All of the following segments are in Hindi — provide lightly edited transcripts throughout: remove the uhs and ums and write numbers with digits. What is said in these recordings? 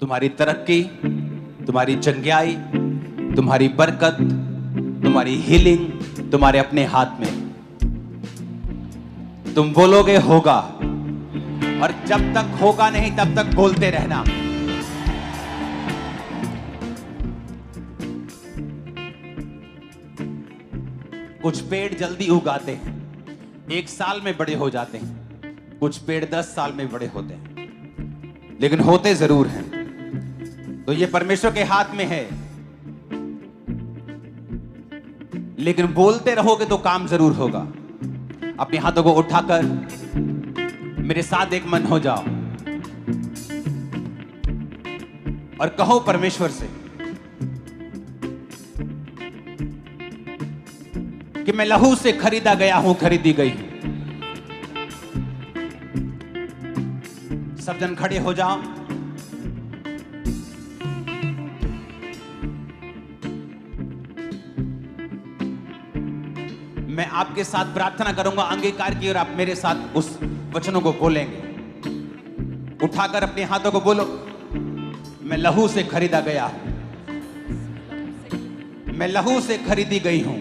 तुम्हारी तरक्की, तुम्हारी चंगियाई, तुम्हारी बरकत, तुम्हारी हीलिंग तुम्हारे अपने हाथ में। तुम बोलोगे होगा, और जब तक होगा नहीं तब तक बोलते रहना। कुछ पेड़ जल्दी उगाते हैं, 1 साल में बड़े हो जाते हैं। कुछ पेड़ 10 साल में बड़े होते हैं, लेकिन होते जरूर हैं। तो ये परमेश्वर के हाथ में है, लेकिन बोलते रहोगे तो काम जरूर होगा। अपने हाथों को उठाकर मेरे साथ एक मन हो जाओ और कहो परमेश्वर से कि मैं लहू से खरीदा गया हूं, खरीदी गई हूं। सब जन खड़े हो जाओ। मैं आपके साथ प्रार्थना करूंगा अंगीकार की, और आप मेरे साथ उस वचनों को बोलेंगे। उठाकर अपने हाथों को बोलो, मैं लहू से खरीदा गया हूं, मैं लहू से खरीदी गई हूं।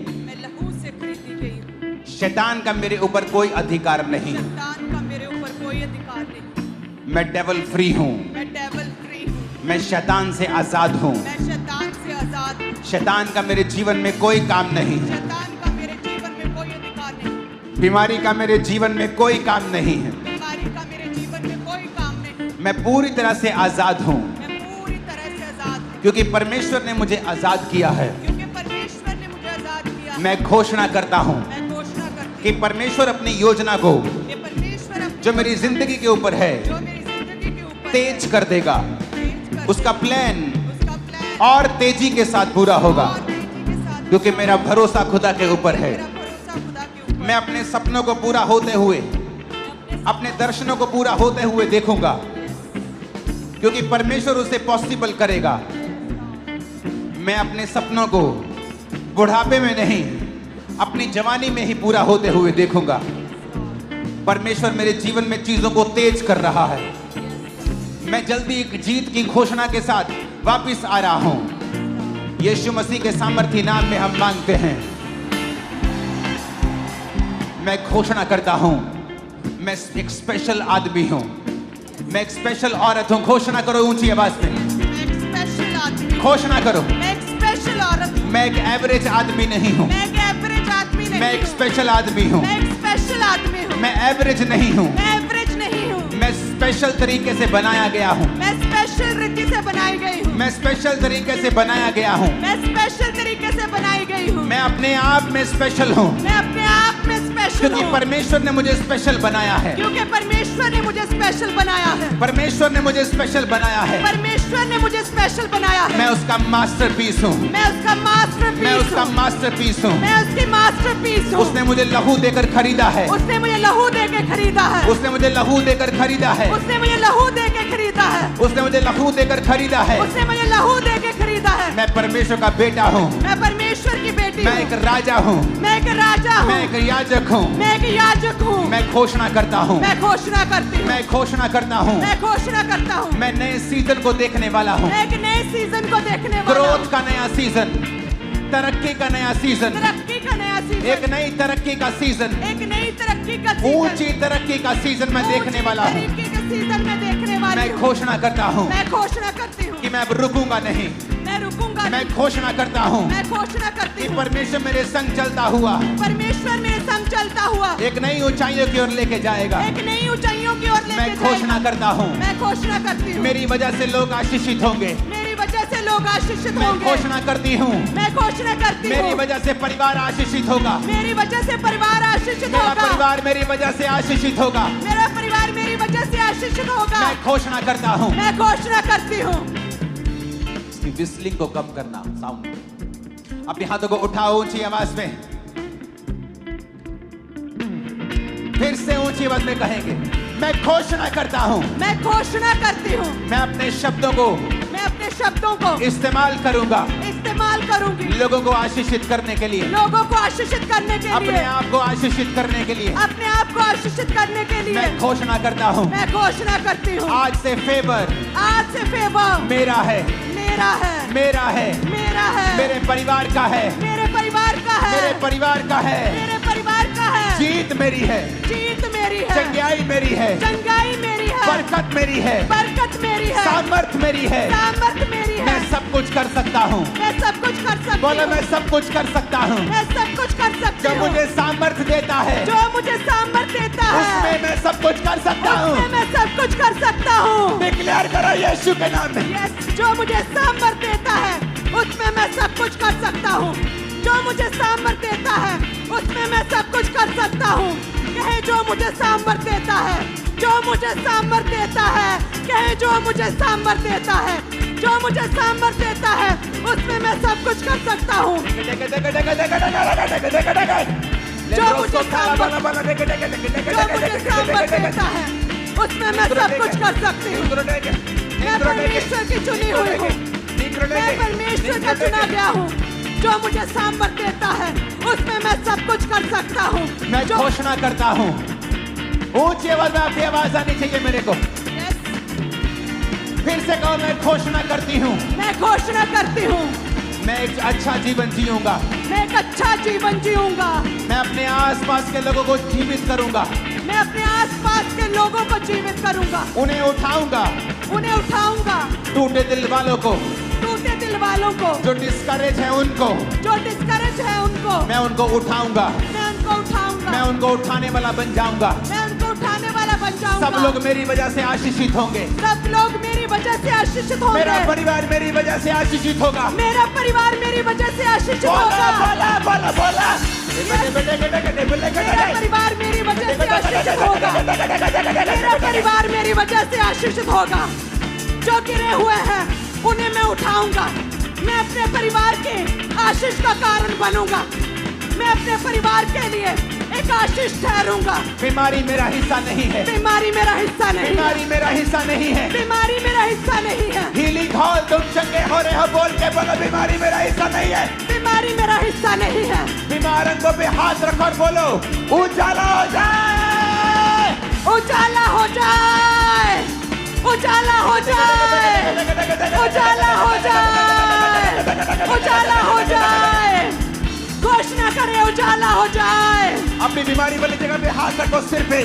शैतान का मेरे ऊपर कोई अधिकार नहीं, शैतान का मेरे ऊपर कोई अधिकार नहीं। मैं डेविल फ्री हूं, मैं डेविल फ्री हूं। मैं शैतान से आजाद हूं। मैं शैतान से आजाद हूं। शैतान का मेरे जीवन में कोई काम नहीं है। शैतान का मेरे जीवन में कोई अधिकार नहीं। बीमारी का मेरे जीवन में कोई काम नहीं है। बीमारी का मेरे जीवन में कोई काम नहीं। मैं पूरी तरह से आजाद हूं, मैं पूरी तरह से आजाद हूं, क्योंकि परमेश्वर ने मुझे आजाद किया है। क्योंकि परमेश्वर ने मुझे आजाद किया है। मैं घोषणा करता हूं मैं घोषणा करती कि परमेश्वर अपनी योजना को, हूं कि परमेश्वर अपनी जो मेरी जिंदगी के ऊपर है, जो मेरी जिंदगी के ऊपर तेज कर देगा। तेज कर उसका प्लान उसका प्लान और तेजी के साथ पूरा होगा, और तेजी के साथ, क्योंकि मेरा भरोसा खुदा के ऊपर है। मेरा भरोसा खुदा के ऊपर। मैं अपने सपनों को पूरा होते हुए, अपने दर्शनों को पूरा होते हुए देखूंगा, क्योंकि परमेश्वर उसे पॉसिबल करेगा। मैं अपने सपनों को बुढ़ापे में नहीं, अपनी जवानी में ही पूरा होते हुए देखूंगा। परमेश्वर मेरे जीवन में चीजों को तेज कर रहा है। मैं जल्दी एक जीत की घोषणा के साथ वापस आ रहा हूं। यीशु मसीह के सामर्थी नाम में हम मांगते हैं। मैं घोषणा करता हूं, मैं एक स्पेशल आदमी हूं, मैं एक स्पेशल औरत हूं। घोषणा करो ऊंची आवाज में, मैं एक स्पेशल आदमी हूं। घोषणा करो। मैं एक स्पेशल औरत हूं। मैं एक एवरेज आदमी नहीं हूं, मैं एक एवरेज आदमी नहीं मैं एक हूं। स्पेशल आदमी हूं। मैं एक स्पेशल आदमी हूं। मैं एवरेज नहीं हूं, मैं एवरेज नहीं हूं। मैं स्पेशल तरीके से बनाया गया हूं। मैं स्पेशल रीति से बनाई गई हूं। मैं स्पेशल तरीके से बनाया गया हूं। मैं स्पेशल तरीके से बनाई गई हूं। मैं अपने आप में स्पेशल हूं, मैं अपने आप में स्पेशल क्योंकि हूं, परमेश्वर ने मुझे स्पेशल बनाया है। क्योंकि परमेश्वर ने मुझे स्पेशल बनाया है। परमेश्वर ने मुझे स्पेशल बनाया है। परमेश्वर ने मुझे स्पेशल बनाया है। मैं उसका मास्टरपीस हूं, मैं उसका मास्टरपीस मैं उसका हूं। मास्टरपीस हूं। मैं उसकी मास्टरपीस हूं। उसने मुझे लहू देकर खरीदा है। उसने मुझे लहू दे के खरीदा है। उसने मुझे लहू देकर खरीदा है। उसने मुझे लहू दे के खरीदा है। उसने मुझे लहू देकर खरीदा है। उसने मुझे लहू दे के खरीदा है। मैं परमेश्वर का बेटा हूं। मैं परमेश्वर की बेटी मैं हूं। एक राजा हूं। मैं एक राजा हूं। मैं एक याजक हूं। मैं एक याजक हूं। मैं घोषणा करता हूं। मैं घोषणा करती हूं। मैं घोषणा करता हूं। मैं घोषणा करता हूं। मैं नए सीजन को देखने वाला हूं। मैं एक नए सीजन को देखने वाला हूं। ग्रोथ का नया सीजन, तरक्की का नया सीजन, तरक्की का नया सीजन, एक नई तरक्की का सीजन, एक नई तरक्की का सीजन, ऊंची तरक्की का सीजन मैं देखने वाला हूं। तरक्की का सीजन मैं देखने वाली मैं हूं। घोषणा करता हूं मैं घोषणा करती हूं कि मैं अब रुकूंगा नहीं। मैं रुकूंगा मैं नहीं। घोषणा करता हूं मैं घोषणा करती कि हूं परमेश्वर मेरे संग चलता हुआ परमेश्वर मेरे संग चलता हुआ एक नई ऊंचाइयों की ओर लेके जाएगा। एक नई ऊंचाइयों की ओर लेके मैं घोषणा जाएगा। करता हूं मैं घोषणा करती हूं मेरी वजह से लोग आशीषित होंगे। मेरी वजह से लोग आशीषित मैं होंगे। घोषणा करती हूं मैं घोषणा करती मेरी हूं वजह से परिवार आशीषित होगा। मेरी वजह से परिवार आशीषित मेरा होगा। परिवार मेरी वजह से आशीषित होगा। मेरा परिवार मेरी वजह से आशीषित होगा। मैं घोषणा करता हूं। मैं घोषणा करती हूँ। इसकी विस्लिंग को कम करना, साउंड। अपने हाथों को उठाओ ऊंची आवाज में, फिर से ऊंची आवाज में कहेंगे, मैं घोषणा करता हूं। मैं घोषणा करती हूँ। मैं अपने शब्दों को मैं अपने शब्दों को इस्तेमाल करूंगा। इस्तेमाल करूंगी लोगों को आशीषित करने के लिए, लोगों को आशीषित करने के अपने लिए, आप को आशीषित करने के लिए अपने आप को आशीषित करने के लिए मैं घोषणा करता हूँ, मैं घोषणा करती हूँ आज से फेवर आज से फेवर मेरा है, मेरा है, मेरा है, मेरा है, मेरे परिवार का है, मेरे परिवार का है, मेरे परिवार का है, मेरे परिवार का है, जीत मेरी है, जीत मेरी है, चंगाई मेरी है, चंगाई मेरी है, बरकत मेरी है, बरकत मेरी है, सामर्थ मेरी है, सामर्थ मेरी है, मैं सब कुछ कर सकता हूँ, मैं सब कुछ कर सकती बोलो हूँ, मैं सब कुछ कर सकता हूँ, मैं सब कुछ कर सकती जो हूँ, मुझे सामर्थ देता है जो मुझे सामर्थ देता उसमें है मैं सब कुछ कर सकता उसमें हूँ। मैं सब कुछ कर सकता हूँ। डिक्लेयर करो यीशु के नाम में, यस, जो मुझे सामर्थ देता है उसमें मैं सब कुछ कर सकता हूँ, जो मुझे सामर्थ देता है उसमें मैं सब कुछ कर सकता हूँ। कहे जो मुझे सामर्थ देता है, जो मुझे सामर्थ देता है, कहे जो मुझे सामर्थ देता है, जो मुझे सामर्थ देता है उसमें मैं सब कुछ कर सकता हूँ। जो मुझे सामर्थ देता है उसमें मैं सब कुछ कर सकती हूँ। मैं परमेश्वर की चुनी हुई हूँ, मैं परमेश्वर का चुना गया हूँ। जो मुझे सामर्थ देता है उसमें मैं सब कुछ कर सकता हूँ। मैं जो घोषणा करता हूँ, ऊंची आवाज में आपकी आवाज आनी चाहिए मेरे को, यस, फिर से कहो मैं घोषणा करती हूँ, मैं घोषणा करती हूँ, मैं एक अच्छा जीवन जीऊंगा, मैं एक अच्छा जीवन जीऊंगा, मैं अपने आसपास के लोगों को जीवित करूंगा, मैं अपने आसपास के लोगों को जीवित करूंगा, उन्हें उठाऊंगा, उन्हें उठाऊंगा, टूटे दिल वालों को, टूटे दिल वालों को, जो डिस्करेज है उनको, जो डिस्करेज है उनको, मैं उनको उठाऊंगा, मैं उनको उठाऊंगा, मैं उनको उठाने वाला बन जाऊंगा। मैं उनको उठाने वाला बन जाऊंगा। सब लोग मेरी वजह से आशीषित होंगे, सब लोग मेरी वजह से आशीषित होंगे। मेरा परिवार मेरी वजह से आशीषित होगा। मेरा परिवार मेरी वजह से आशीषित बोला होगा। बोला बोला बोला मेरा परिवार मेरी वजह से आशीषित होगा। मेरा परिवार मेरी वजह से आशीषित होगा। जो गिरे हुए हैं उन्हें मैं उठाऊंगा। मैं अपने परिवार के आशीष का कारण बनूंगा। मैं अपने परिवार के लिए एक आशीष ठहरूंगा। बीमारी मेरा हिस्सा नहीं है, बीमारी मेरा हिस्सा नहीं है। बीमारी मेरा हिस्सा नहीं है, बीमारी मेरा हिस्सा नहीं है। हीलिंग हॉल तुम चंगे हो रहे हो, बोल के बोलो बीमारी मेरा हिस्सा नहीं है। बीमारी मेरा हिस्सा नहीं है। बीमार अंगों पे हाथ रखो और बोलो उजाला हो जाए, उजाला हो जाए, उजाला हो जाए, उजाला हो जाए, उजाला हो जाए। घोषणा करे उजाला हो जाए। अपनी बीमारी वाली जगह पे हाथ रखो, सिर पे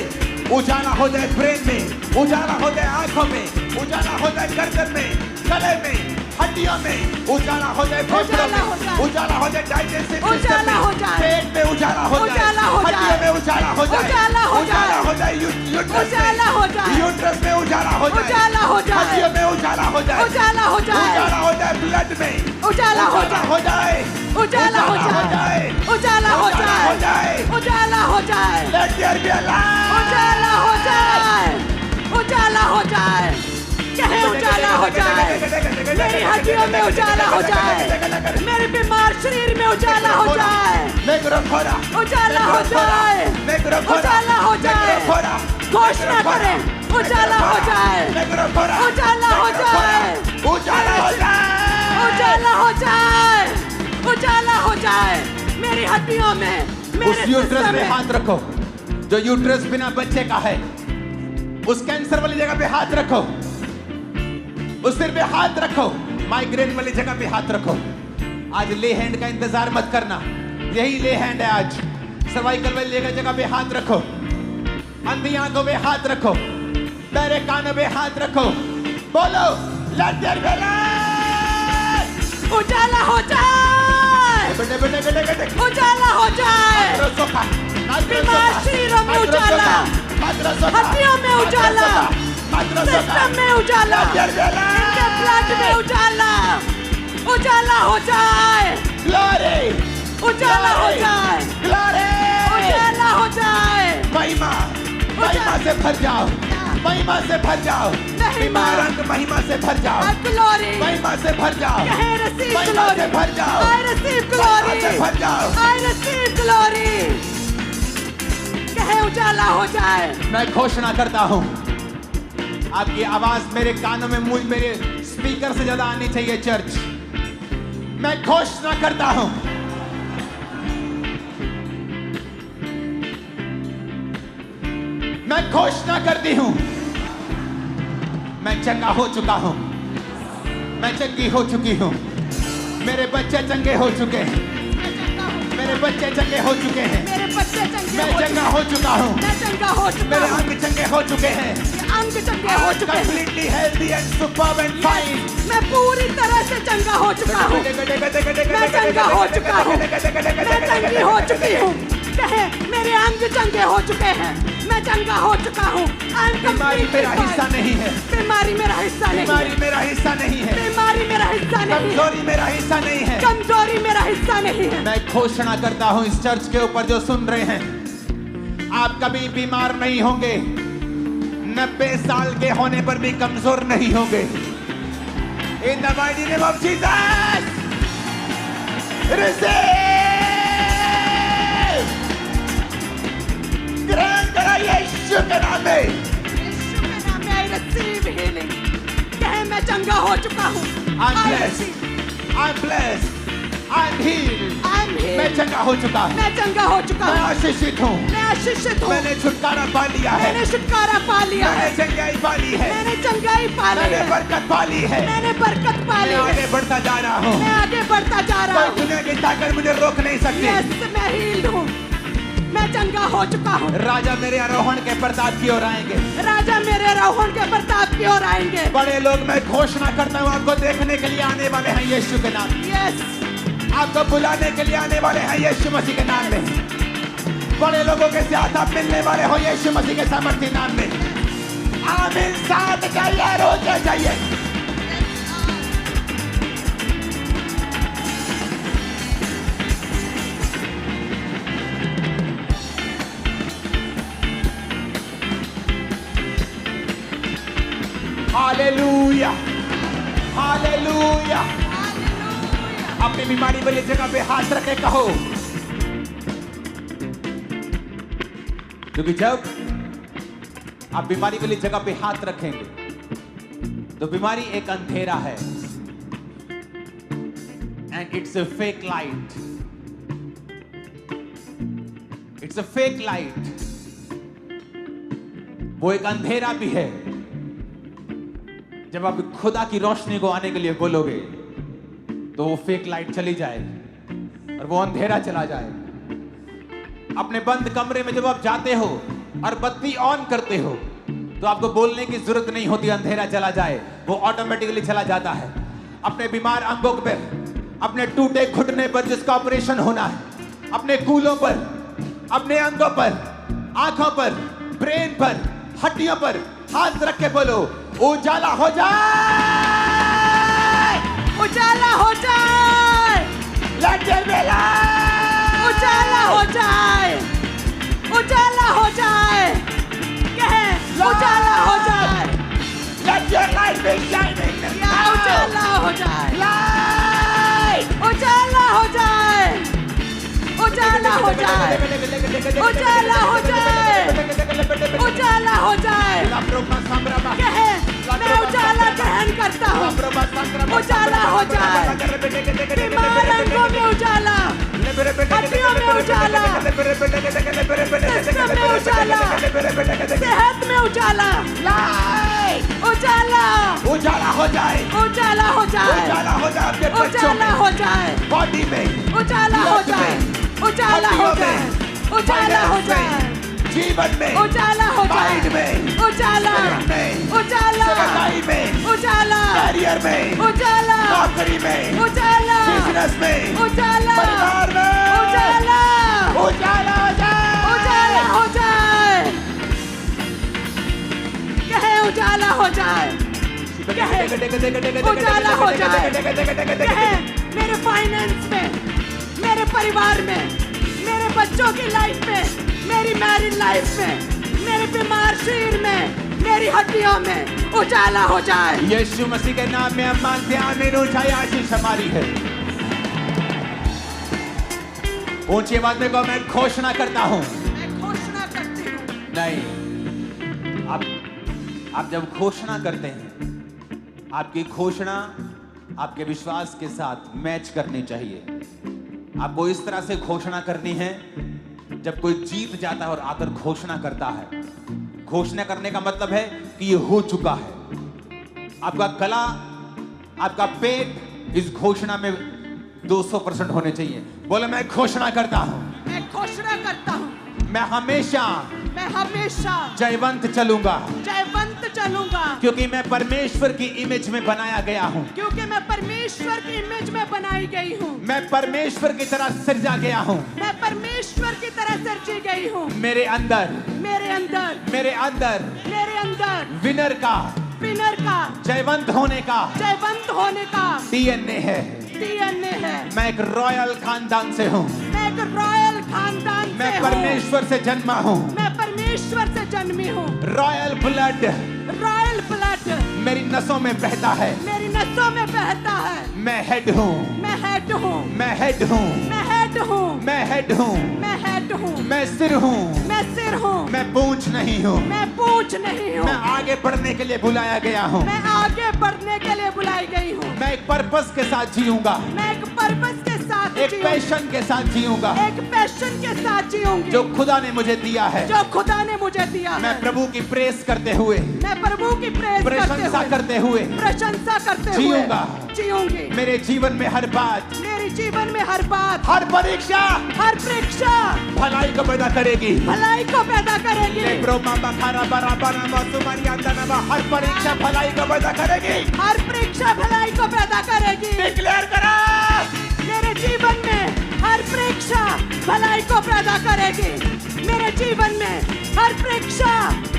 उजाला हो जाए, ब्रेन में उजाला हो जाए, आंखों में उजाला हो जाए, गर्दन में, गले में, हड्डियों में उजाला हो जाए, फेफड़ों में उजाला हो जाए, डाइजेस्टिव सिस्टम में, पेट में उजाला हो जाए, हड्डियों में उजाला हो जाए, उजाला हो जाए, उजाला हो जाए, यूट्रस में उजाला हो जाए, उजाला हो जाए, हड्डियों में उजाला हो जाए, उजाला हो जाए, उजाला हो जाए, ब्लड में उजाला हो जाए, उजाला हो जाए, उजाला हो जाए, उजाला हो जाए, Let there be a light. उजाला हो जाए, उजाला हो जाए। कहे उजाला हो जाए। मेरी हड्डियों में उजाला हो जाए। मेरे बीमार शरीर में उजाला हो जाए। उजाला हो जाए, उजाला हो जाए। घोषणा करें उजाला हो जाए, उजाला हो जाए, उजाला हो जाए, उजाला हो जाए, उजाला हो जाए। मेरी हड्डियों में, मेरे उस यूट्रस सिस्टम पे में हाथ रखो जो यूट्रस बिना बच्चे का है। उस कैंसर वाली जगह पे हाथ रखो, उस सिर पे हाथ रखो, माइग्रेन वाली जगह पे हाथ रखो। आज ले हैंड का इंतजार मत करना, यही ले हैंड है आज। सर्वाइकल वाली जगह पे हाथ रखो, अंधी आंखों पे हाथ रखो, बहरे कानों पे हाथ रखो, बोलो लेट देयर बी लाइट। उजाला हो जाए, बेटे बेटे बेटे बेटे उजाला हो जाए। बीमार शरीरों में उजाला, हड्डियों में उजाला, सिस्टम में उजाला, इनके ब्लड में उजाला, उजाला हो जाए, उजाला हो जाए, उजाला हो जाए। महिमा महिमा से भर जाओ, महिमा से भर जाओ, बीमार अंग महिमा से भर जाओ, ग्लोरी, महिमा से भर जाओ, कहे receive महिमा से glory, भर जाओ, I receive महिमा glory, से भर जाओ। I receive glory। कहे उजाला हो जाए। मैं घोषणा करता हूँ, आपकी आवाज मेरे कानों में, मेरे स्पीकर से ज्यादा आनी चाहिए। चर्च मैं घोषणा करता हूं, मैं घोषणा करती हूं, मैं चंगा हो चुका हूं, मैं चंगी हो चुकी हूं, मेरे बच्चे चंगे हो चुके हैं, मेरे बच्चे चंगे हो चुके हैं, मेरे बच्चे चंगे मैं चंगा हो चुका हूं, मैं चंगा हो चुका मेरे हूं, अंग चंगे हो चुके हैं, अंग चंगे हो चुके हैं, completely healthy and superb and fine. मैं पूरी तरह से चंगा हो चुका हूं, मैं चंगा हो चुका हूं, मैं चंगी हो चुकी हूं। कहे मेरे अंग चंगे हो चुके हैं, मैं चंगा हो चुका हूं। बीमारी मेरा हिस्सा नहीं है, बीमारी मेरा हिस्सा नहीं है, बीमारी मेरा हिस्सा नहीं है, बीमारी मेरा हिस्सा नहीं है, कमजोरी मेरा हिस्सा नहीं है, कमजोरी मेरा हिस्सा नहीं है। मैं घोषणा करता हूं इस चर्च के ऊपर जो सुन रहे हैं, आप कभी बीमार नहीं होंगे, 90 साल के होने पर भी कमजोर नहीं होंगे। In the mighty name of Jesus receive, ग्रहण करा यीशु के नाम में। यीशु के नाम में I receive healing। कहे मैं चंगा हो चुका हूं। I'm blessed, I'm blessed, I'm healed। मैं चंगा हो चुका हूं, मैं चंगा हो चुका मैं हूं, आशीषित हूं, मैं आशीषित हूं, मैंने छुटकारा पा लिया है, मैंने छुटकारा पा लिया है, मैंने चंगाई पा ली है, मैंने चंगाई पा ली मैंने है, बरकत पा ली है, मैंने बरकत पा ली मैं है, आगे बढ़ता जा रहा हूं, मैं आगे बढ़ता जा रहा कोई हूं। दुनिया की ताकत मुझे रोक नहीं सकती। यस मैं हील्ड हूं, मैं चंगा हो चुका हूं। राजा मेरे आरोहण के प्रताप की ओर आएंगे, राजा मेरे आरोहण के प्रताप की ओर आएंगे। बड़े लोग मैं घोषणा करता हूं आपको देखने के लिए आने वाले हैं यीशु के नाम में, यस आपको बुलाने के लिए आने वाले हैं यीशु मसीह के नाम में, बड़े लोगों के साथ आप मिलने वाले हो यीशु मसीह के सामर्थ्य नाम में। आमीन। साथ चाहिए, रोज चाहिए। Hallelujah, hallelujah. अपनी बीमारी वाली जगह पे हाथ रखे कहो, क्योंकि जब आप बीमारी वाली जगह पे हाथ रखेंगे तो बीमारी एक अंधेरा है, and it's a fake light, it's a fake light. वो एक अंधेरा भी है। जब आप खुदा की रोशनी को आने के लिए बोलोगे तो वो फेक लाइट चली जाए और वो अंधेरा चला जाए। अपने बंद कमरे में जब आप जाते हो और बत्ती ऑन करते हो तो आपको बोलने की जरूरत नहीं होती, अंधेरा चला जाए, वो ऑटोमेटिकली चला जाता है। अपने बीमार अंगों पर, अपने टूटे घुटने पर जिसका ऑपरेशन होना है, अपने कूलों पर, अपने अंगों पर, आंखों पर, ब्रेन पर, हड्डियों पर हाथ रख के बोलो उजाला हो जाए, उजाला हो जाए, Let there be light। उजाला हो जाए, उजाला हो जाए, कहे उजाला हो जाए, Let your light be shining या now। उजाला हो जाए, Light। उजाला हो जाए, उजाला हो जाए, उजाला हो जाए, उजाला हो जाए। कहे मैं उजाला ग्रहण करता हूँ, उजाला हो जाए, बीमार अंगों में उजाला, हड्डियों में उजाला, सिस्टम में उजाला, सेहत में उजाला, उजाला, उजाला हो जाए, उजाला हो जाए, उजाला हो जाए आपके बच्चों उजाला में, हो जाए, बॉडी में, उजाला हो जाए, उजाला हो जाए, उजाला हो जाए, जीवन में, उजाला हो जाए, माइंड में, उजाला, शरीर में, उजाला, सेवकाई में, उजाला, करियर में, उजाला, नौकरी में, उजाला, बिजनेस में, उजाला, परिवार में, उजाला, उजाला हो जाए, उजाला हो जाए, कहे उजाला हो जाए, उजाला हो जाए, कहे मेरे फाइनेंस में, मेरे परिवार में, मेरे बच्चों की लाइफ में, मेरी मैरिड लाइफ में, मेरे बीमार शरीर में, मेरी हड्डियों में उजाला हो जाए। यीशु मसीह के नाम में हम मानते हैं, आमीन। ऊंचाई आशीष हमारी है। ऊंची आवाज में कहो, मैं घोषणा करता हूं। मैं घोषणा करती हूँ। नहीं, आप जब घोषणा करते हैं, आपकी घोषणा आपके विश्वास के साथ मैच करनी चाहिए। आपको इस तरह से घोषणा करनी है जब कोई जीत जाता है और आकर घोषणा करता है। घोषणा करने का मतलब है कि ये हो चुका है। आपका गला, आपका पेट इस घोषणा में 200% होने चाहिए। बोले मैं घोषणा करता हूं, मैं घोषणा करता हूँ, मैं हमेशा जयवंत चलूंगा, चलूंगा, क्योंकि मैं परमेश्वर की इमेज में बनाया गया हूं। क्योंकि मैं परमेश्वर की इमेज में बनाई गई हूँ। मैं परमेश्वर की तरह सृजा गया हूं। मैं परमेश्वर की तरह सृजी गई हूँ। मेरे अंदर विनर का, जयवंत होने का डीएनए है। मैं एक रॉयल खानदान से हूँ। मैं परमेश्वर से जन्मा हूँ। जन्मी हूँ। रॉयल ब्लड मेरी नसों में बहता है। मैं हेड हूँ। मैं सिर हूँ। मैं पूंछ नहीं हूँ। मैं आगे बढ़ने के लिए बुलाया गया हूँ। बुलाई गई हूँ। मैं एक पर्पस के साथ जीऊंगा। एक पैशन के साथ जीऊंगी। जो खुदा ने मुझे दिया है। मैं प्रभु की प्रेस करते हुए, प्रशंसा करते हुए जीऊंगी। मेरे जीवन में हर बात, हर परीक्षा भलाई को पैदा करेगी। हर परीक्षा भलाई को पैदा करेगी। डिक्लेयर करा, मेरे जीवन में हर परीक्षा भलाई को पैदा करेगी। मेरे जीवन में हर परीक्षा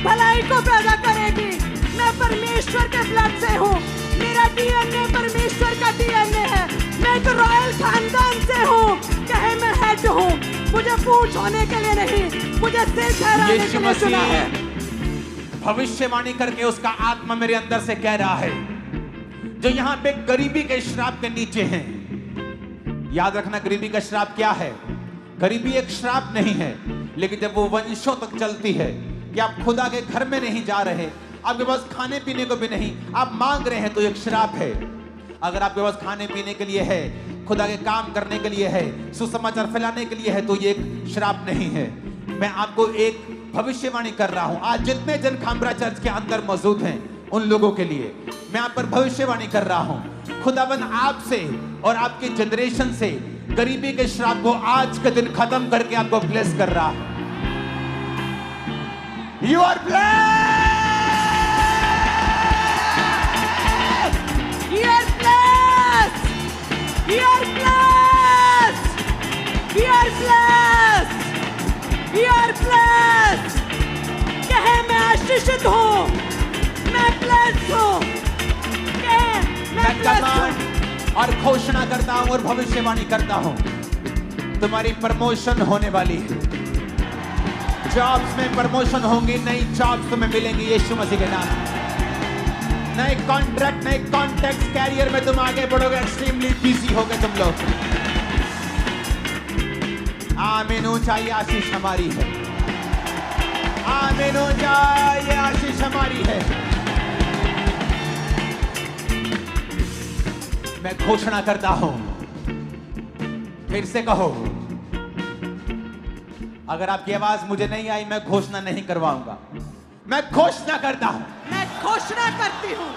भलाई को पैदा करेगी। मैं परमेश्वर के ब्लड से हूँ। मेरा डीएनए परमेश्वर का डीएनए है। मैं तो रॉयल खानदान से हूँ। चाहे मैं हेड हूँ, मुझे पूंछ होने के लिए नहीं, मुझे सिर ठहराने के लिए चुना है। भविष्यवाणी करके उसका आत्मा मेरे अंदर से कह रहा है, जो यहाँ पे गरीबी के श्राप के नीचे हैं। याद रखना, गरीबी का श्राप क्या है? गरीबी एक श्राप नहीं है, लेकिन जब वो वंशों तक चलती है कि आप खुदा के घर में नहीं जा रहे, आपके पास खाने पीने को भी नहीं, आप मांग रहे हैं, तो एक श्राप है। अगर आपके पास खाने पीने के लिए है, खुदा के काम करने के लिए है, सुसमाचार फैलाने के लिए है, तो ये एक श्राप नहीं है। मैं आपको एक भविष्यवाणी कर रहा हूं। आज जितने जन खामरा चर्च के अंदर मौजूद हैं, उन लोगों के लिए मैं आप पर भविष्यवाणी कर रहा हूं। खुदाबंद आपसे और आपकी जनरेशन से गरीबी के श्राप को आज के दिन खत्म करके आपको ब्लेस कर रहा है। You are blessed, You are blessed. You are blessed. You are blessed. You are blessed. कहे मैं आशीषित हूँ, मैं blessed हूँ। कहे मैं blessed हूँ। और घोषणा करता हूँ और भविष्यवाणी करता हूँ, तुम्हारी प्रमोशन होने वाली है। जॉब्स में प्रमोशन होंगी, नई जॉब्स तुम्हें मिलेंगी यीशु मसीह के नाम। नए कॉन्ट्रैक्ट, नए कॉन्टैक्ट, कैरियर में तुम आगे बढ़ोगे। एक्सट्रीमली बिजी होगे तुम लोग। आमीन। ऊंचा ये आशीष हमारी है। आमीन। ऊंचा ये आशीष हमारी है। मैं घोषणा करता हूं, फिर से कहो। अगर आपकी आवाज मुझे नहीं आई, मैं घोषणा नहीं करवाऊंगा। मैं घोषणा करता हूं, मैं घोषणा करती हूँ।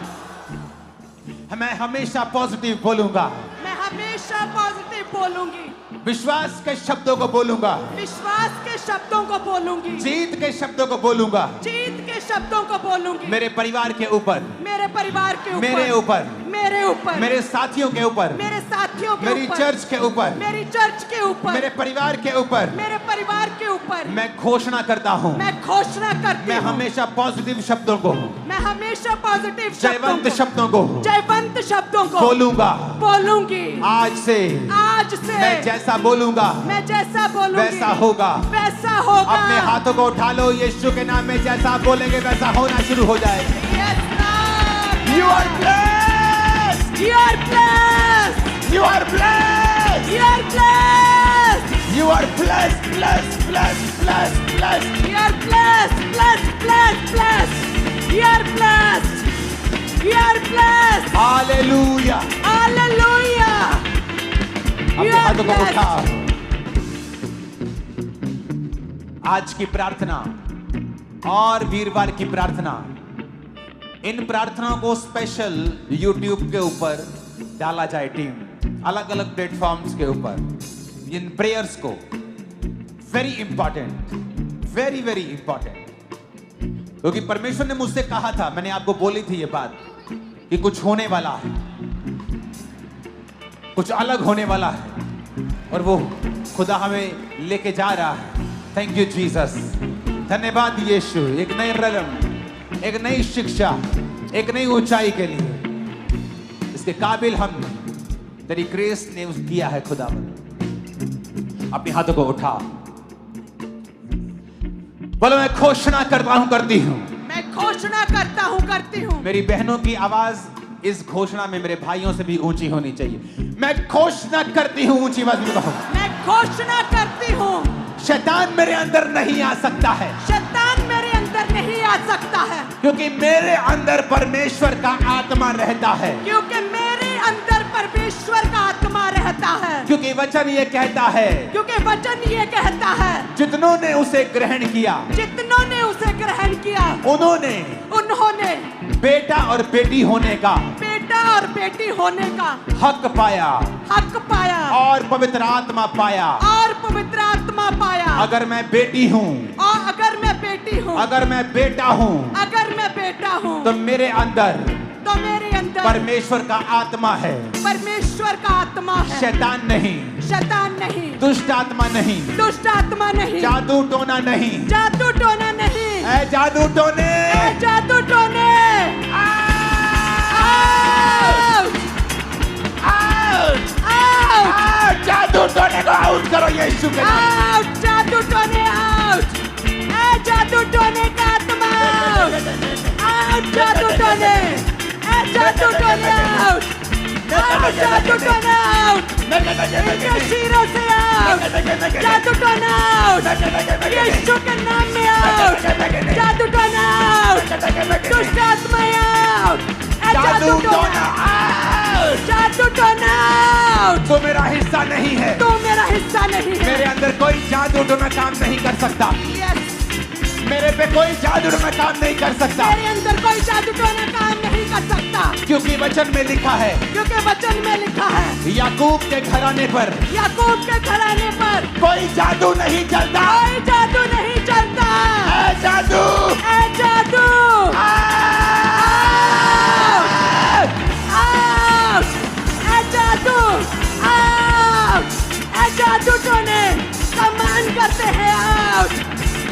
मैं हमेशा पॉजिटिव बोलूंगा। मैं हमेशा पॉजिटिव बोलूंगी। विश्वास के शब्दों को बोलूंगा। विश्वास के शब्दों को बोलूंगी। जीत के शब्दों को बोलूंगा। जीत के शब्दों को बोलूंगी। मेरे परिवार के ऊपर, मेरे परिवार के ऊपर, मेरे ऊपर, मेरे ऊपर, मेरे साथियों के ऊपर, मेरे साथियों के मेरी ऊपर, चर्च के ऊपर, मेरी चर्च के ऊपर, मेरे परिवार के ऊपर, मेरे परिवार के ऊपर मैं घोषणा करता हूं। मैं घोषणा करती मैं हूं। हमेशा पॉजिटिव शब्दों को, मैं हमेशा पॉजिटिव जयवंत शब्दों को, जयवंत शब्दों को बोलूंगा। आज से मैं जैसा बोलूंगा, मैं जैसा बोलूंगी, वैसा होगा। वैसा होगा। अपने हाथों को उठा लो, यीशु के नाम में जैसा आप बोलेंगे वैसा होना शुरू हो जाएगा। Yes, Lord. You are blessed. You are blessed. You are blessed. You are blessed. You are blessed, blessed, blessed, blessed, blessed. You are blessed, blessed, blessed, blessed. You are blessed. You are blessed. Hallelujah. Hallelujah. अपने are हाथों को blessed. उठा। आज की प्रार्थना और वीरवार की प्रार्थना, इन प्रार्थनाओं को स्पेशल YouTube के ऊपर डाला जाए। टीम अलग अलग प्लेटफॉर्म्स के ऊपर इन प्रेयर्स को, very important, very very important. क्योंकि परमेश्वर ने मुझसे कहा था, मैंने आपको बोली थी ये बात कि कुछ होने वाला है, कुछ अलग होने वाला है, और वो खुदा हमें लेके जा रहा है। थैंक यू जीसस, धन्यवाद यीशु। एक नए रलम, एक नई शिक्षा, एक नई ऊंचाई के लिए इसके काबिल हम तेरी ग्रेस ने किया है खुदा। अपने हाथों को उठा, बोलो मैं घोषणा करता हूं, करती हूं। मैं घोषणा करता हूँ, करती हूँ। मेरी बहनों की आवाज इस घोषणा में मेरे भाइयों से भी ऊंची होनी चाहिए। मैं घोषणा करती हूं, ऊंची आवाज में कहो। मैं घोषणा करती हूँ, शैतान मेरे अंदर नहीं आ सकता है, शैतान मेरे अंदर नहीं आ सकता है, क्योंकि मेरे अंदर परमेश्वर का आत्मा रहता है। क्योंकि मेरे अंदर परमेश्वर का आत्मा रहता है। क्योंकि वचन ये कहता है, क्योंकि वचन ये कहता है, जितनों ने उसे ग्रहण किया, जितनों ने उसे ग्रहण किया, उन्होंने बेटा और बेटी होने का, बेटा और बेटी होने का हक पाया, हक पाया, और पवित्र आत्मा पाया। और पवित्र आत्मा पाया। अगर मैं बेटी हूँ, और अगर मैं बेटी हूँ, अगर मैं बेटा हूँ, अगर मैं बेटा हूँ, तो मेरे अंदर तो मेरे अंदर परमेश्वर का आत्मा है, परमेश्र का आत्मा है। शैतान नहीं, शैतान नहीं, दुष्ट आत्मा नहीं, दुष्ट आत्मा नहीं, जादू टोना नहीं, जादू टोना नहीं, ऐ जादू टोने, ए जादू टोने। जादू टोने को आउट करो यीशु के नाम। आउट, जादू टोने आउट, ए जादू टोने का आत्मा आउट, जादू टोने, ए जादू टोने आउट, जादू टोने आउट, इनके सिरों से आउट, जादू टोने आउट, यीशु के नाम में आउट, जादू टोने आउट, दुष्ट आत्मा आउट, ए जादू टोने आउट, जादू टोने आउट। तो मेरा हिस्सा नहीं है, तो मेरा हिस्सा नहीं है। मेरे अंदर कोई जादू टोना काम नहीं कर सकता, यस, मेरे पे कोई जादू टोना काम नहीं कर सकता, मेरे अंदर कोई जादू टोना काम नहीं कर सकता, क्योंकि वचन में लिखा है, क्योंकि वचन में लिखा है, याकूब के घराने पर याकूब के घराने पर कोई जादू नहीं चलता। कोई जादू नहीं चलता। ऐ जादू, ए जादू आउट, ए जादू आउट, ए जादू टोने कमान करते हैं आउट।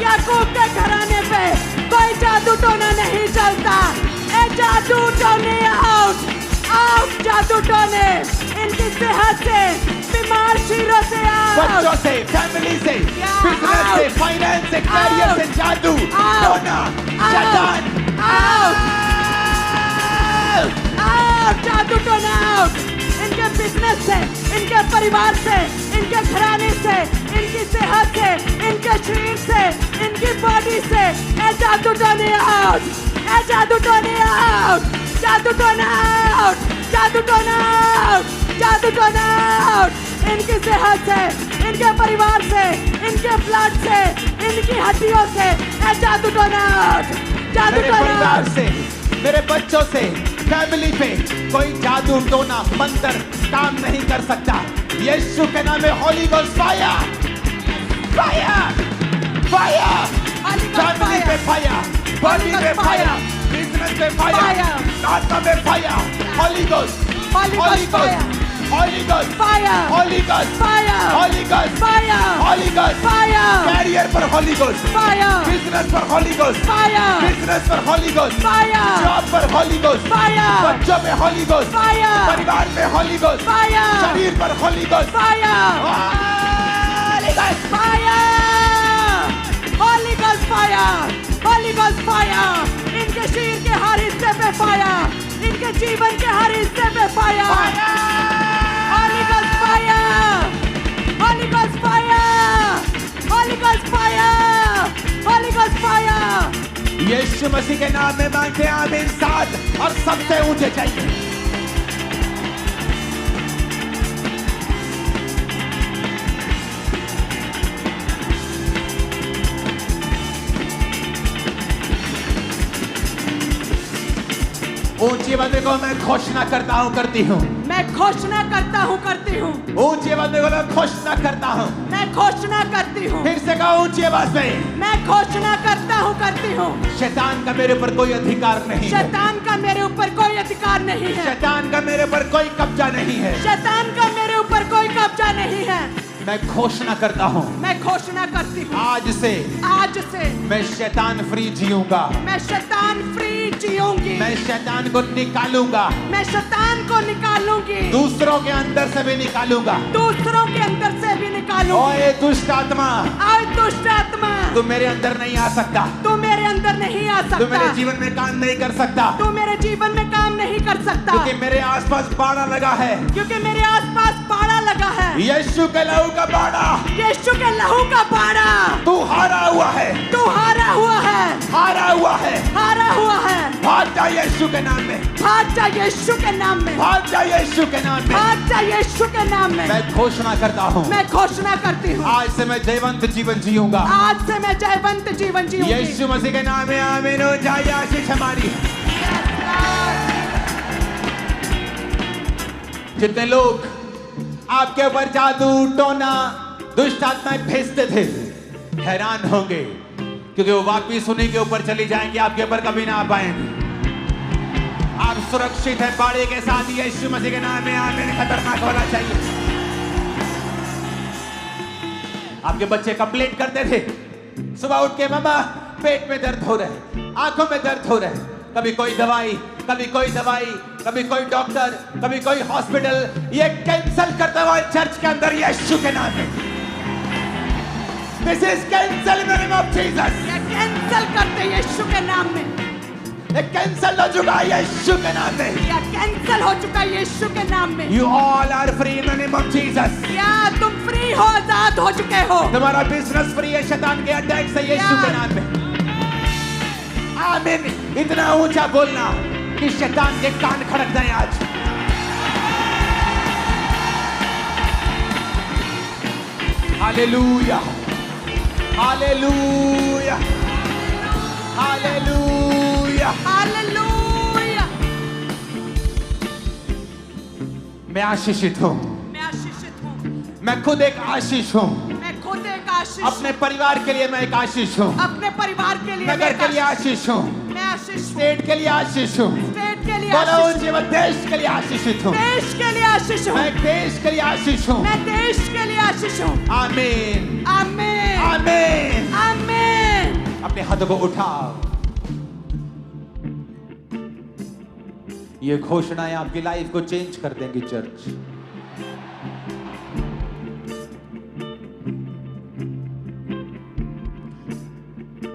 याकूब के घराने पे कोई जादू टोना नहीं चलता। ए जादू टोने आउट, आउट जादू टोने, इनकी सेहत से, बीमार चीरों से बच्चों आउट, से, फैमिली से, Yeah, बिजनेस से, out. फाइनेंस से, कैरियर से, जादू टोना, शैतान आउट, आउट, जादू टोना आउट, इनके बिजनेस से, इनके परिवार से, इनके घराने से, इनकी सेहत से, इनके शरीर से, इनकी बॉडी से, ए जादू टोने आउट, ए जादू टोने आउट, जादू टोना आउट, जादू टोना आउट, जादू टोना आउट, इनकी सेहत से, इनके परिवार से, इनके ब्लड से, इनकी हड्डियों से, ए जादू टोना आउट, जादू मेरे टोना परिवार आउट। से, मेरे बच्चों से, फैमिली पे कोई जादू टोना मंत्र काम नहीं कर सकता। यीशु के नाम में holy ghost fire, fire, fire, Holy Ghost family पे fire. फायर, बॉडी Ghost पे फायर, fire. बिजनेस पे फायर, Fire. आत्मा में fire, holy ghost, Holy Ghost fire. Holy ghost, Fire. Holy ghost, Fire. Holy ghost, Fire. Holy ghost, Fire. Career पर होली गोस्ट, Fire. बिजनेस पर होली गोस्ट, Fire. बिजनेस पर होली गोस्ट, Fire. जॉब पर होली गोस्ट, Fire. बच्चों में होली गोस्ट, Fire. परिवार में होली गोस्ट, Fire. शरीर पर holy ghost, Fire. Holy ghost, Fire. Holy Ghost fire. Holy Ghost fire. इनके शरीर के हर हिस्से पे फायर, इनके जीवन के हर हिस्से पे fire. Holy Ghost fire. Holy Ghost fire. Holy Ghost fire. Holy Ghost fire. यीशु मसीह के नाम में मांगते हैं आमीन। साथ और सबसे ऊंचे चाहिए। ऊंची आवाज़ को मैं घोषणा करता हूँ, करती हूँ। मैं घोषणा करता हूँ, करती हूँ। ऊंची आवाज़ को मैं घोषणा करता हूँ। मैं घोषणा करती हूँ। फिर से कहो ऊंची आवाज़ में। मैं घोषणा करता हूँ, करती हूँ। शैतान का मेरे ऊपर कोई अधिकार नहीं है। शैतान का मेरे ऊपर कोई अधिकार नहीं है। शैतान का मेरे ऊपर कोई कब्जा नहीं है। शैतान का मेरे ऊपर कोई कब्जा नहीं है। मैं घोषणा करता हूँ, मैं घोषणा करती हूँ, आज से मैं शैतान फ्री जीऊंगा। मैं शैतान फ्री जीऊंगी। मैं शैतान को निकालूंगा। मैं शैतान को निकालूंगी। दूसरों के अंदर से भी निकालूंगा। दूसरों के अंदर से भी निकालूंगी। ओए दुष्ट आत्मा, ओए दुष्ट आत्मा, तू मेरे अंदर नहीं आ सकता। तू मेरे अंदर नहीं आ सकता। तू मेरे जीवन में काम नहीं कर सकता। तू मेरे जीवन में काम नहीं कर सकता। क्योंकि मेरे आसपास बाड़ा लगा है। क्योंकि मेरे आसपास बाड़ा लगा है। यीशु के लहू का बाड़ा। यीशु के लहू का बाड़ा। तू हारा हुआ है। तू हारा हुआ है। हारा हुआ है। हारा हुआ है। भाग जा यीशु के नाम में। भाग जा यीशु के नाम में। भाग जा यीशु के नाम में। भाग जा यीशु के नाम में। मैं घोषणा करता हूँ, मैं घोषणा करती हूँ, आज से मैं जयवंत जीवन जीऊंगा। आज से मैं जयवंत जीवन जीऊंगी। यीशु मसीह के नाम में आमीन हो जाए। आशीष हमारी। जितने लोग आपके ऊपर जादू टोना दुष्ट आत्माएं भेजते थे, हैरान होंगे, क्योंकि वो वापिस उन्हीं के ऊपर चली जाएंगे, आपके ऊपर कभी ना आ पाएंगे। आप सुरक्षित हैं बाड़े के साथ। यीशु मसीह के नाम में आमीन। खतरनाक होना चाहिए। आपके बच्चे कंप्लेंट करते थे सुबह उठ के, मामा पेट में दर्द हो रहा है, आंखों में दर्द हो रहा है। कभी कोई दवाई, कभी कोई दवाई, कभी कोई डॉक्टर, कभी कोई हॉस्पिटल। ये कैंसिल करता हुआ चर्च के अंदर यीशु के नाम में। This is cancel in the name of Jesus. ये कैंसिल करते यीशु के नाम में। ये कैंसिल हो चुका है यीशु के नाम में। या कैंसिल हो चुका है यीशु के नाम में। You all are free in the name of Jesus. या तुम फ्री हो, आजाद हो चुके हो। तुम्हारा बिजनेस फ्री है शैतान के अटैक से यीशु के नाम में। आमीन। इतना ऊंचा बोलना कि शैतान के कान खड़क जाए आज। Hallelujah, hallelujah, hallelujah, hallelujah. मैं आशीषित हूँ। मैं आशीषित हूँ। मैं खुद एक आशीष हूँ। मैं खुद एक आशीष। अपने परिवार के लिए मैं एक आशीष हूँ। अपने परिवार के लिए नगर के लिए आशीष हूँ। मैं आशीष हूँ। स्टेट के लिए आशीष हूँ। स्टेट के लिए बोलो आशीष हूँ। जीवन देश के लिए आशीषित हूँ। देश के लिए आशीष हूँ। मैं देश के लिए आशीष हूँ। मैं देश के लिए आशीष हूँ। आमीन, आमीन, आमीन। आमीन। अपने हाथों को उठाओ। ये घोषणाएं आपकी लाइफ को चेंज कर देंगी चर्च।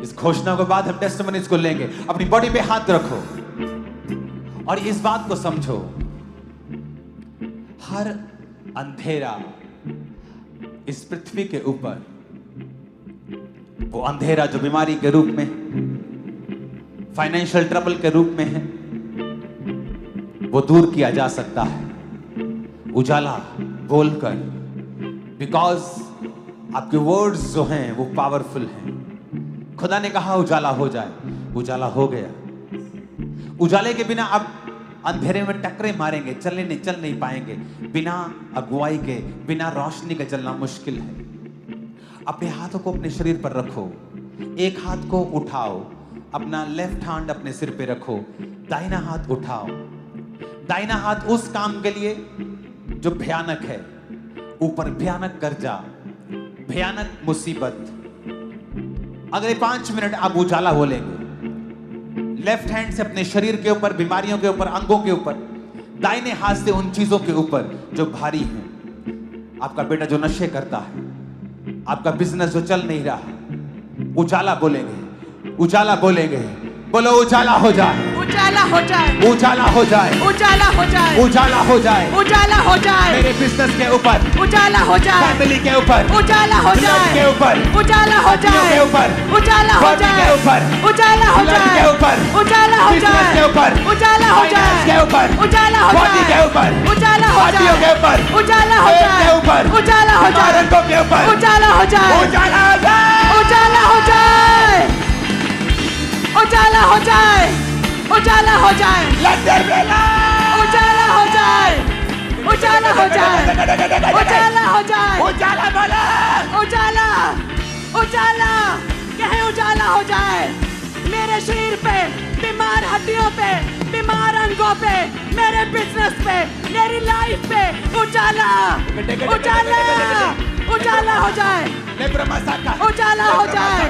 इस घोषणा के बाद हम टेस्टिमनीज को लेंगे। अपनी बॉडी पे हाथ रखो और इस बात को समझो, हर अंधेरा इस पृथ्वी के ऊपर, वो अंधेरा जो बीमारी के रूप में, फाइनेंशियल ट्रबल के रूप में है, वो दूर किया जा सकता है उजाला बोलकर। बिकॉज आपके वर्ड्स जो हैं वो पावरफुल हैं। खुदा ने कहा उजाला हो जाए, उजाला हो गया। उजाले के बिना आप अंधेरे में टकरे मारेंगे, चल नहीं पाएंगे। बिना अगुवाई के, बिना रोशनी के चलना मुश्किल है। अपने हाथों को अपने शरीर पर रखो। एक हाथ को उठाओ, अपना लेफ्ट हैंड अपने सिर पे रखो, दाहिना हाथ उठाओ। दाहिना हाथ उस काम के लिए जो भयानक है, ऊपर भयानक कर्जा, भयानक मुसीबत। अगले 5 मिनट आप उजाला बोलेंगे। लेफ्ट हैंड से अपने शरीर के ऊपर, बीमारियों के ऊपर, अंगों के ऊपर, दाहिने हाथ से उन चीजों के ऊपर जो भारी हैं। आपका बेटा जो नशे करता है, आपका बिजनेस जो चल नहीं रहा, उजाला बोलेंगे, उजाला बोलेंगे। बोलो उजाला हो जाए, उजाला हो जाए, उजाला हो जाए, उजाला हो जाए, उजाला हो जाए, उजाला हो जाए। मेरे बिजनेस के ऊपर, उजाला हो जाए, फैमिली के ऊपर, उजाला हो जाए, के ऊपर, उजाला हो जाए, के ऊपर, उजाला हो बॉडी जाए, के ऊपर, उजाला हो जाए, के ऊपर, उजाला हो बिजनेस जाए, के ऊपर, उजाला हो फाइनेंस जाए, के ऊपर, उजाला हो बॉडी के जाए, ऊपर, उजाला हो पार्टियों के जाए, ऊपर, उजाला हो पेट जाए, के ऊपर, उजाला हो जाए, इमारतों के ऊपर, उजाला हो जाए, उजाला हो जाए, उजाला हो जाए, उजाला हो जाए, उजाला हो जाए, Let there be light. उजाला हो जाए, उजाला हो जाए, उजाला हो जाए, उजाला बोलो. उजाला, उजाला, कहे उजाला हो जाए मेरे शरीर पे, बीमार हड्डियों पे, बीमार अंगों पे, मेरे बिजनेस पे, मेरी लाइफ पे उजाला, उजाला, उजाला हो जाए, Lebra masaka. उजाला हो जाए,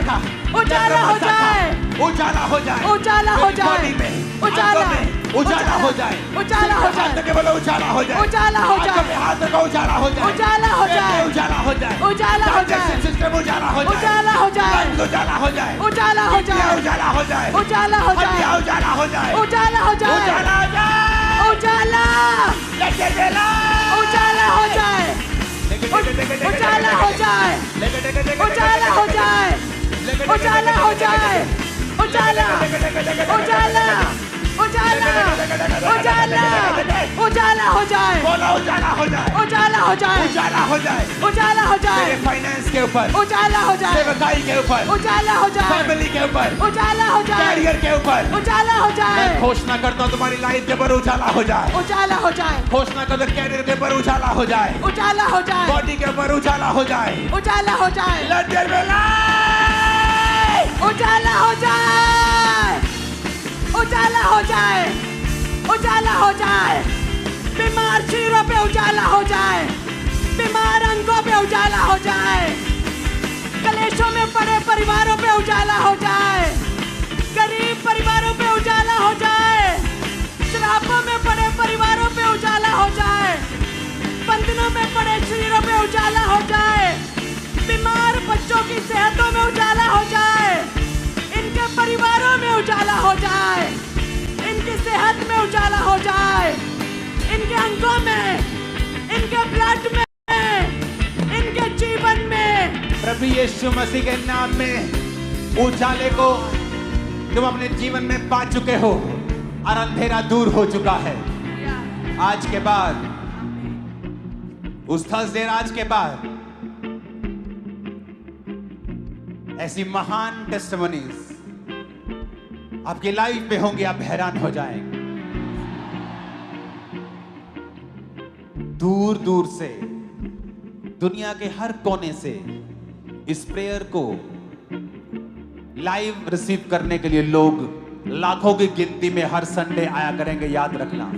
उजाला हो जाए, उजाला हो जाए. उजाला हो जाए, बॉडी में, उजाला, आंखों में, उजाला हो जाए. उजाला हो जाए, हाथ के बोलो उजाला हो जाए. उजाला हो जाए, आंखों में हाथ रखो उजाला हो जाए. उजाला हो पेट में जाए, उजाला हो जाए. उजाला हो जाए, डाइजेस्टिव सिस्टम उजाला हो जाए. उजाला हो जाए, लंग्स उजाला हो जाए. उजाला हो किडनियां जाए, उजाला हो जाए. उजाला हो जाए, हड्डियां उजाला हो जाए. उजाला हो जाए, उजाला हो जाए. उजाला, Let there be light. उजाला हो जाए, उजाला हो जाए, उजाला हो जाए, उजाला हो जाए, उजाला, उजाला, उजाला, उजाला, उजाला हो जाए, बोलो उजाला हो जाए. उजाला हो जाए, उजाला हो जाए. उजाला हो जाए, मेरे फाइनेंस के ऊपर, उजाला हो जाए, सेवकाई के ऊपर, उजाला हो जाए, फैमिली के ऊपर, उजाला हो जाए, कैरियर के ऊपर. उजाला हो जाए, मैं घोषणा करता हूँ तुम्हारी लाइफ के ऊपर उजाला हो जाए. उजाला हो जाए, घोषणा करता हूँ कैरियर के ऊपर उजाला हो जाए. उजाला हो जाए, बॉडी के ऊपर उजाला हो जाए. उजाला हो जाए, Let there be light. उजाला हो जाए, उजाला हो जाए, उजाला हो जाए, बीमार शरीरों पे उजाला हो जाए, बीमार अंगों पे उजाला हो जाए, कलेशों में पड़े परिवारों पे उजाला हो जाए, गरीब परिवारों पे उजाला हो जाए, शराबों में पड़े परिवारों पे उजाला हो जाए, बंधनों में पड़े शरीरों पे उजाला हो जाए, बीमार बच्चों की सेहतों में उजाला हो जाए, इनके परिवारों में उजाला हो जाए, इनकी सेहत में उजाला हो जाए, इनके अंगों में, इनके ब्लड में, इनके जीवन में, प्रभु यीशु मसीह के नाम में उजाले को तुम अपने जीवन में पा चुके हो और अंधेरा दूर हो चुका है. आज के बाद, उस थर्सडे आज के बाद ऐसी महान टेस्टिमोनीज आपकी लाइफ में होंगी. आप हैरान हो जाएंगे. दूर दूर से, दुनिया के हर कोने से इस प्रेयर को लाइव रिसीव करने के लिए लोग लाखों की गिनती में हर संडे आया करेंगे. याद रखना.